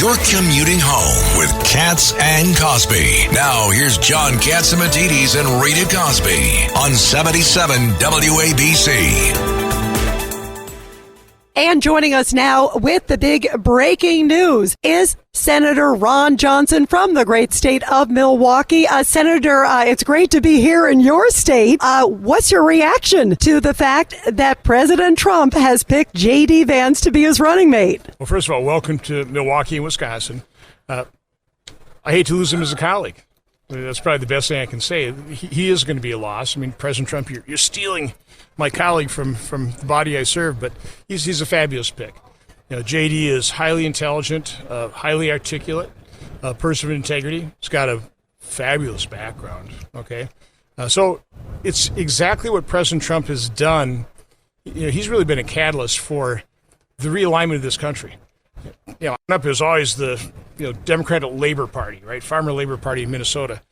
You're commuting home with Katz and Cosby. Now, here's John Katzimatidis and Rita Cosby on 77 WABC. And joining us now with the big breaking news is Senator Ron Johnson from the great state of Milwaukee. Senator, it's great to be here in your state. What's your reaction to the fact that President Trump has picked J.D. Vance to be his running mate? Well, first of all, welcome to Milwaukee and Wisconsin. I hate to lose him as a colleague. That's probably the best thing I can say. He is going to be a loss. I mean, President Trump, you're stealing my colleague from the body I serve, but he's a fabulous pick. You know, JD is highly intelligent, highly articulate, a person of integrity. He's got a fabulous background. Okay, so it's exactly what President Trump has done. You know, he's really been a catalyst for the realignment of this country. You know, up is always the Democratic Labor Party, right? Farmer Labor Party in Minnesota.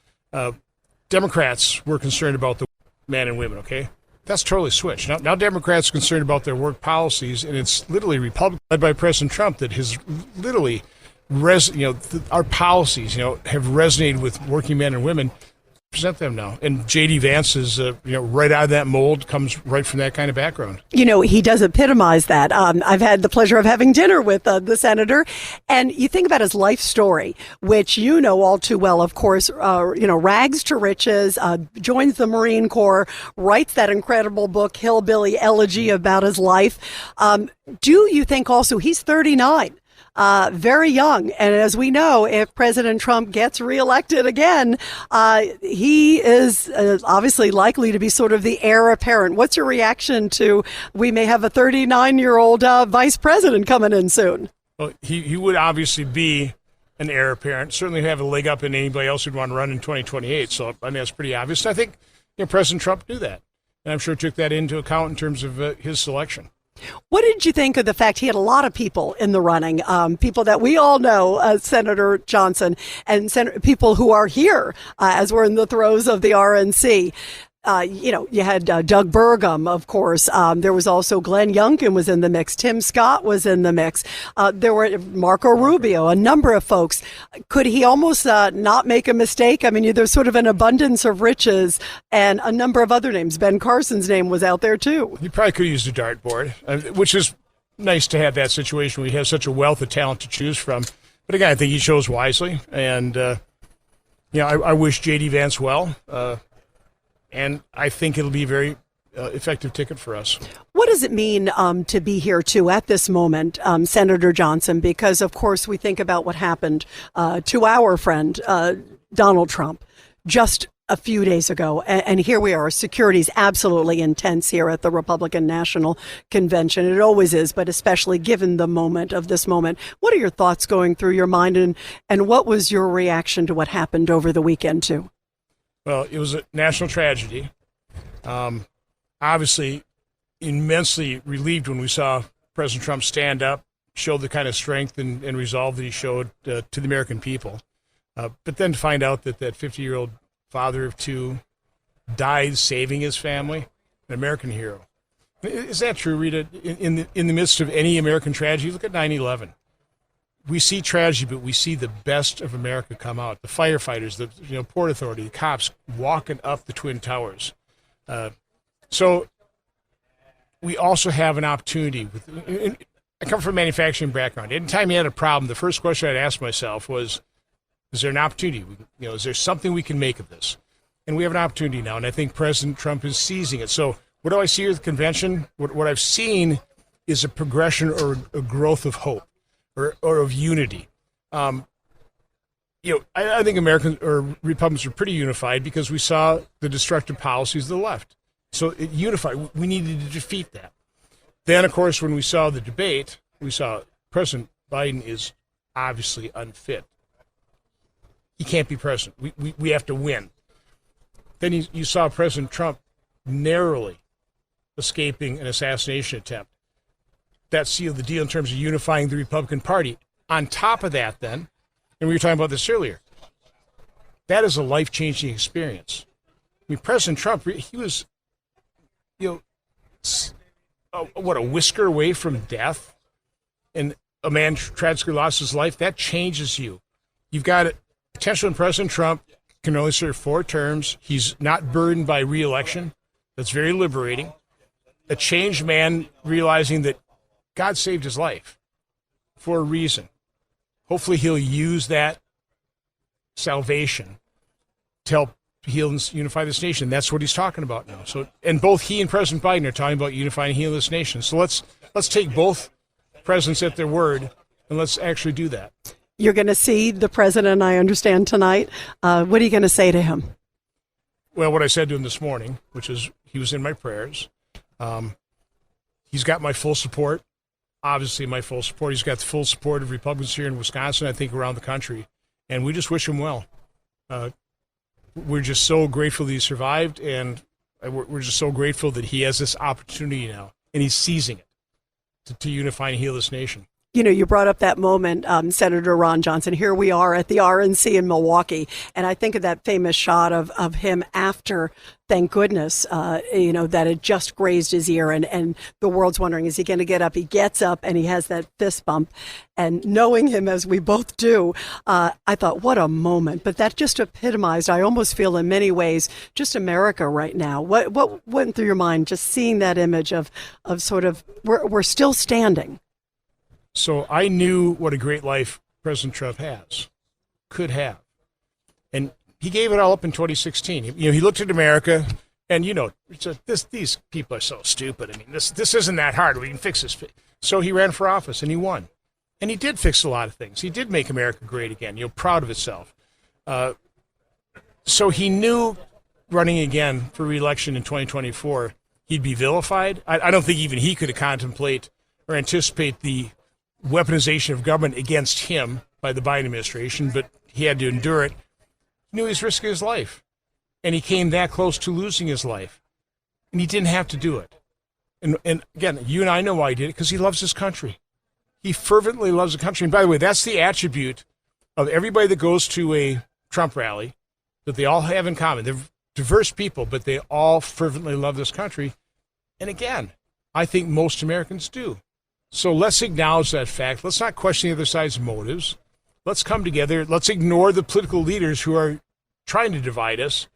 Democrats were concerned about the men and women. Okay. That's totally switched. Now Democrats are concerned about their work policies, and it's literally Republican led by President Trump that has literally, our policies, have resonated with working men and women. Present them now. And J.D. Vance is, right out of that mold, comes right from that kind of background. You know, he does epitomize that. I've had the pleasure of having dinner with the senator, and you think about his life story, which you know all too well, of course, rags to riches, joins the Marine Corps, writes that incredible book, Hillbilly Elegy, about his life. Do you think also he's 39? Very young. And as we know, if President Trump gets reelected again, he is obviously likely to be sort of the heir apparent. What's your reaction to we may have a 39-year-old vice president coming in soon? Well, he would obviously be an heir apparent, certainly have a leg up in anybody else who'd want to run in 2028. So, I mean, that's pretty obvious. I think President Trump knew that. And I'm sure took that into account in terms of his selection. What did you think of the fact he had a lot of people in the running, people that we all know, Senator Johnson, and people who are here as we're in the throes of the RNC? You had Doug Burgum, of course. There was also Glenn Youngkin was in the mix. Tim Scott was in the mix. There were Marco Rubio, a number of folks. Could he almost not make a mistake? I mean, there's sort of an abundance of riches and a number of other names. Ben Carson's name was out there, too. He probably could have used a dartboard, which is nice to have that situation where he has such a wealth of talent to choose from. But again, I think he chose wisely. And, I wish J.D. Vance well. And I think it'll be a very effective ticket for us. What does it mean to be here, too, at this moment, Senator Johnson? Because, of course, we think about what happened to our friend, Donald Trump, just a few days ago. And here we are. Security is absolutely intense here at the Republican National Convention. It always is, but especially given the moment of this moment. What are your thoughts going through your mind? And what was your reaction to what happened over the weekend, too? Well, it was a national tragedy. Obviously, immensely relieved when we saw President Trump stand up, show the kind of strength and resolve that he showed to the American people. But then to find out that 50-year-old father of two died saving his family, an American hero. Is that true, Rita? In the midst of any American tragedy, look at 9/11. We see tragedy, but we see the best of America come out. The firefighters, the Port Authority, the cops walking up the Twin Towers. So we also have an opportunity. I come from a manufacturing background. Anytime you had a problem, the first question I'd ask myself was, is there an opportunity? Is there something we can make of this? And we have an opportunity now, and I think President Trump is seizing it. So what do I see at the convention? What I've seen is a progression or a growth of hope. Or of unity. I think Americans or Republicans are pretty unified because we saw the destructive policies of the left. So it unified. We needed to defeat that. Then, of course, when we saw the debate, we saw President Biden is obviously unfit. He can't be president. We have to win. Then you saw President Trump narrowly escaping an assassination attempt. That sealed the deal in terms of unifying the Republican Party. On top of that, then, and we were talking about this earlier, that is a life-changing experience. I mean, President Trump, he was, a whisker away from death. And a man tragically lost his life, that changes you. You've got a potential in President Trump can only serve 4 terms. He's not burdened by re-election. That's very liberating. A changed man realizing that God saved his life for a reason. Hopefully he'll use that salvation to help heal and unify this nation. That's what he's talking about now. So, and both he and President Biden are talking about unifying and healing this nation. So let's take both presidents at their word and let's actually do that. You're going to see the president, I understand, tonight. What are you going to say to him? Well, what I said to him this morning, which is he was in my prayers. He's got my full support. Obviously, my full support. He's got the full support of Republicans here in Wisconsin, I think around the country. And we just wish him well. We're just so grateful that he survived, and we're just so grateful that he has this opportunity now, and he's seizing it to unify and heal this nation. You know, you brought up that moment, Senator Ron Johnson. Here we are at the RNC in Milwaukee, and I think of that famous shot of him after, thank goodness, that it just grazed his ear, and the world's wondering, is he going to get up? He gets up, and he has that fist bump. And knowing him as we both do, I thought, what a moment. But that just epitomized, I almost feel in many ways, just America right now. What went through your mind just seeing that image of sort of, we're still standing? So I knew what a great life President Trump could have. And he gave it all up in 2016. He looked at America and, these people are so stupid. I mean, this isn't that hard. We can fix this. So he ran for office and he won. And he did fix a lot of things. He did make America great again, proud of itself. So he knew running again for re-election in 2024, he'd be vilified. I don't think even he could contemplate or anticipate the weaponization of government against him by the Biden administration, but he had to endure it. He knew he was risking his life, and he came that close to losing his life, and he didn't have to do it. And again, you and I know why he did it, because he loves his country. He fervently loves the country. And by the way, that's the attribute of everybody that goes to a Trump rally that they all have in common. They're diverse people, but they all fervently love this country. And again, I think most Americans do. So let's acknowledge that fact. Let's not question the other side's motives. Let's come together. Let's ignore the political leaders who are trying to divide us.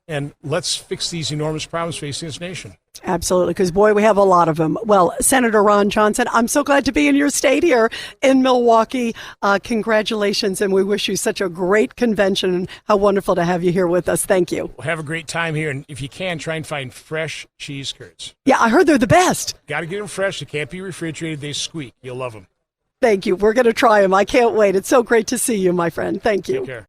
And let's fix these enormous problems facing this nation. Absolutely, because, boy, we have a lot of them. Well, Senator Ron Johnson, I'm so glad to be in your state here in Milwaukee. Congratulations, and we wish you such a great convention. And how wonderful to have you here with us. Thank you. Well, have a great time here, and if you can, try and find fresh cheese curds. Yeah, I heard they're the best. Got to get them fresh. They can't be refrigerated. They squeak. You'll love them. Thank you. We're going to try them. I can't wait. It's so great to see you, my friend. Thank you. Take care.